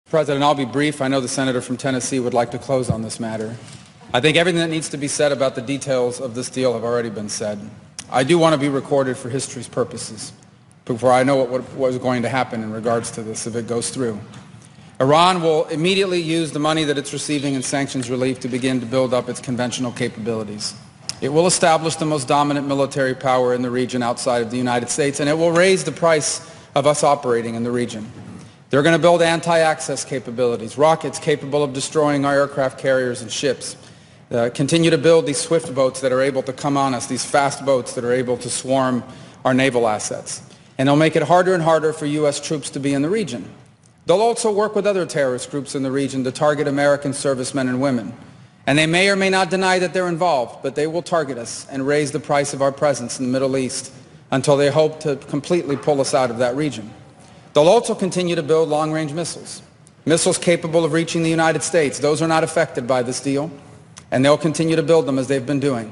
President, I'll be brief. I know the senator from Tennessee would like to close on this matter. I think everything that needs to be said about the details of this deal have already been said. I do want to be recorded for history's purposes before I know what is going to happen in regards to this if it goes through. Iran will immediately use the money that it's receiving in sanctions relief to begin to build up its conventional capabilities. It will establish the most dominant military power in the region outside of the United States, and it will raise the price of us operating in the region. They're going to build anti-access capabilities, rockets capable of destroying our aircraft carriers and ships, continue to build these swift boats that are able to come on us, these fast boats that are able to swarm our naval assets. And they'll make it harder and harder for U.S. troops to be in the region. They'll also work with other terrorist groups in the region to target American servicemen and women. And they may or may not deny that they're involved, but they will target us and raise the price of our presence in the Middle East until they hope to completely pull us out of that region. They'll also continue to build long-range missiles, missiles capable of reaching the United States. Those are not affected by this deal, and they'll continue to build them as they've been doing.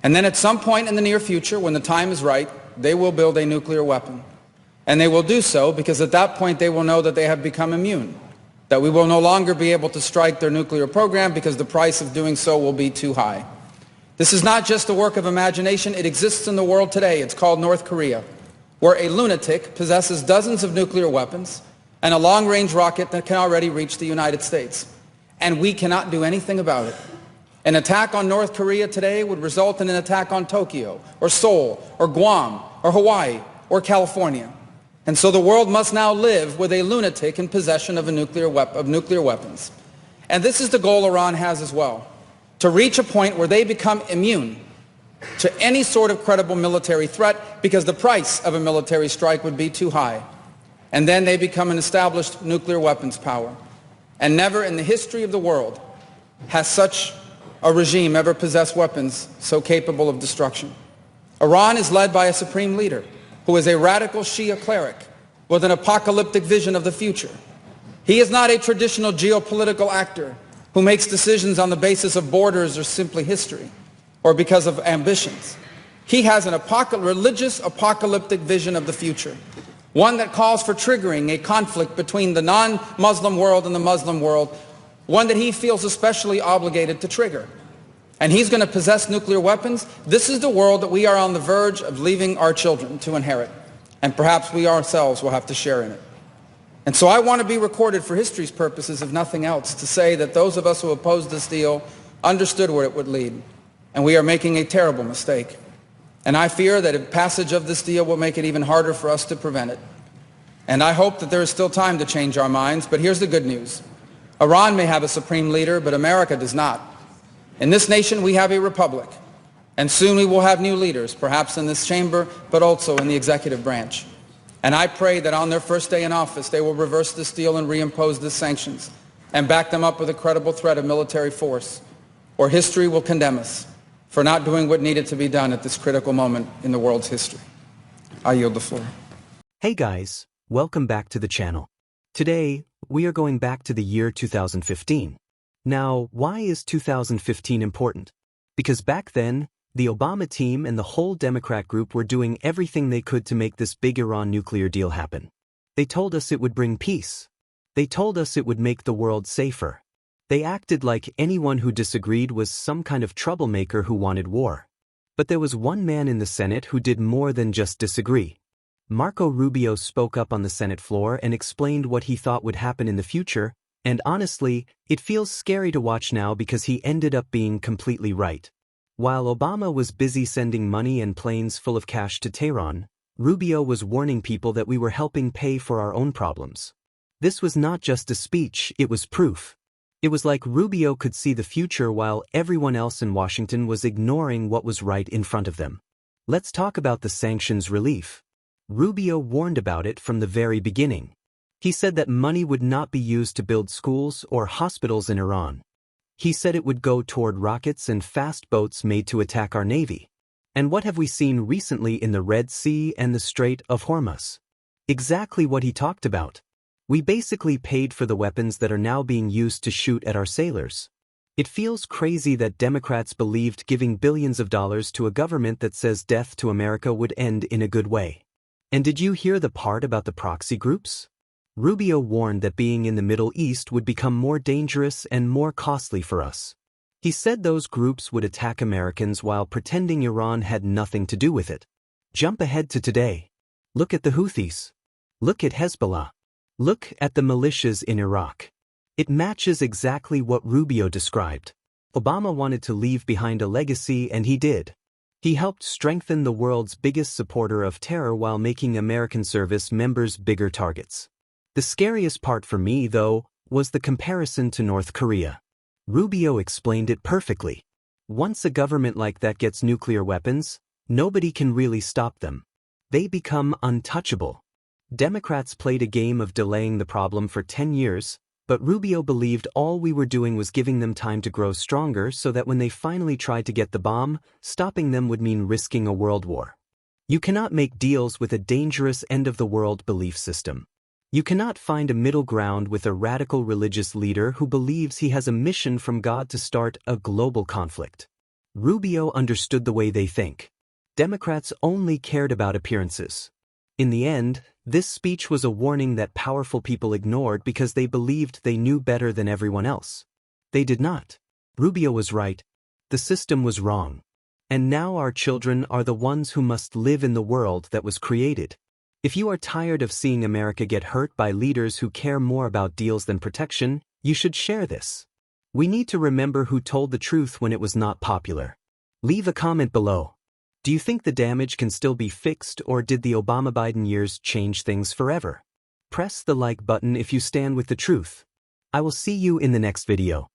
And then at some point in the near future, when the time is right, they will build a nuclear weapon. And they will do so because at that point they will know that they have become immune, that we will no longer be able to strike their nuclear program because the price of doing so will be too high. This is not just a work of imagination. It exists in the world today. It's called North Korea, where a lunatic possesses dozens of nuclear weapons and a long-range rocket that can already reach the United States. And we cannot do anything about it. An attack on North Korea today would result in an attack on Tokyo, or Seoul, or Guam, or Hawaii, or California. And so the world must now live with a lunatic in possession of nuclear weapons. And this is the goal Iran has as well, to reach a point where they become immune to any sort of credible military threat because the price of a military strike would be too high. And then they become an established nuclear weapons power. And never in the history of the world has such a regime ever possessed weapons so capable of destruction. Iran is led by a supreme leader who is a radical Shia cleric with an apocalyptic vision of the future. He is not a traditional geopolitical actor who makes decisions on the basis of borders or simply history or because of ambitions. He has an religious apocalyptic vision of the future, one that calls for triggering a conflict between the non-Muslim world and the Muslim world, one that he feels especially obligated to trigger. And he's going to possess nuclear weapons. This is the world that we are on the verge of leaving our children to inherit. And perhaps we ourselves will have to share in it. And so I want to be recorded for history's purposes, if nothing else, to say that those of us who opposed this deal understood where it would lead. And we are making a terrible mistake. And I fear that a passage of this deal will make it even harder for us to prevent it. And I hope that there is still time to change our minds. But here's the good news. Iran may have a supreme leader, but America does not. In this nation, we have a republic, and soon we will have new leaders, perhaps in this chamber, but also in the executive branch. And I pray that on their first day in office, they will reverse this deal and reimpose the sanctions and back them up with a credible threat of military force, or history will condemn us for not doing what needed to be done at this critical moment in the world's history. I yield the floor. Hey guys, welcome back to the channel. Today, we are going back to the year 2015. Now, why is 2015 important? Because back then, the Obama team and the whole Democrat group were doing everything they could to make this big Iran nuclear deal happen. They told us it would bring peace. They told us it would make the world safer. They acted like anyone who disagreed was some kind of troublemaker who wanted war. But there was one man in the Senate who did more than just disagree. Marco Rubio spoke up on the Senate floor and explained what he thought would happen in the future. And honestly, it feels scary to watch now because he ended up being completely right. While Obama was busy sending money and planes full of cash to Tehran, Rubio was warning people that we were helping pay for our own problems. This was not just a speech, it was proof. It was like Rubio could see the future while everyone else in Washington was ignoring what was right in front of them. Let's talk about the sanctions relief. Rubio warned about it from the very beginning. He said that money would not be used to build schools or hospitals in Iran. He said it would go toward rockets and fast boats made to attack our navy. And what have we seen recently in the Red Sea and the Strait of Hormuz? Exactly what he talked about. We basically paid for the weapons that are now being used to shoot at our sailors. It feels crazy that Democrats believed giving billions of dollars to a government that says death to America would end in a good way. And did you hear the part about the proxy groups? Rubio warned that being in the Middle East would become more dangerous and more costly for us. He said those groups would attack Americans while pretending Iran had nothing to do with it. Jump ahead to today. Look at the Houthis. Look at Hezbollah. Look at the militias in Iraq. It matches exactly what Rubio described. Obama wanted to leave behind a legacy, and he did. He helped strengthen the world's biggest supporter of terror while making American service members bigger targets. The scariest part for me, though, was the comparison to North Korea. Rubio explained it perfectly. Once a government like that gets nuclear weapons, nobody can really stop them. They become untouchable. Democrats played a game of delaying the problem for 10 years, but Rubio believed all we were doing was giving them time to grow stronger so that when they finally tried to get the bomb, stopping them would mean risking a world war. You cannot make deals with a dangerous end-of-the-world belief system. You cannot find a middle ground with a radical religious leader who believes he has a mission from God to start a global conflict. Rubio understood the way they think. Democrats only cared about appearances. In the end, this speech was a warning that powerful people ignored because they believed they knew better than everyone else. They did not. Rubio was right. The system was wrong. And now our children are the ones who must live in the world that was created. If you are tired of seeing America get hurt by leaders who care more about deals than protection, you should share this. We need to remember who told the truth when it was not popular. Leave a comment below. Do you think the damage can still be fixed, or did the Obama-Biden years change things forever? Press the like button if you stand with the truth. I will see you in the next video.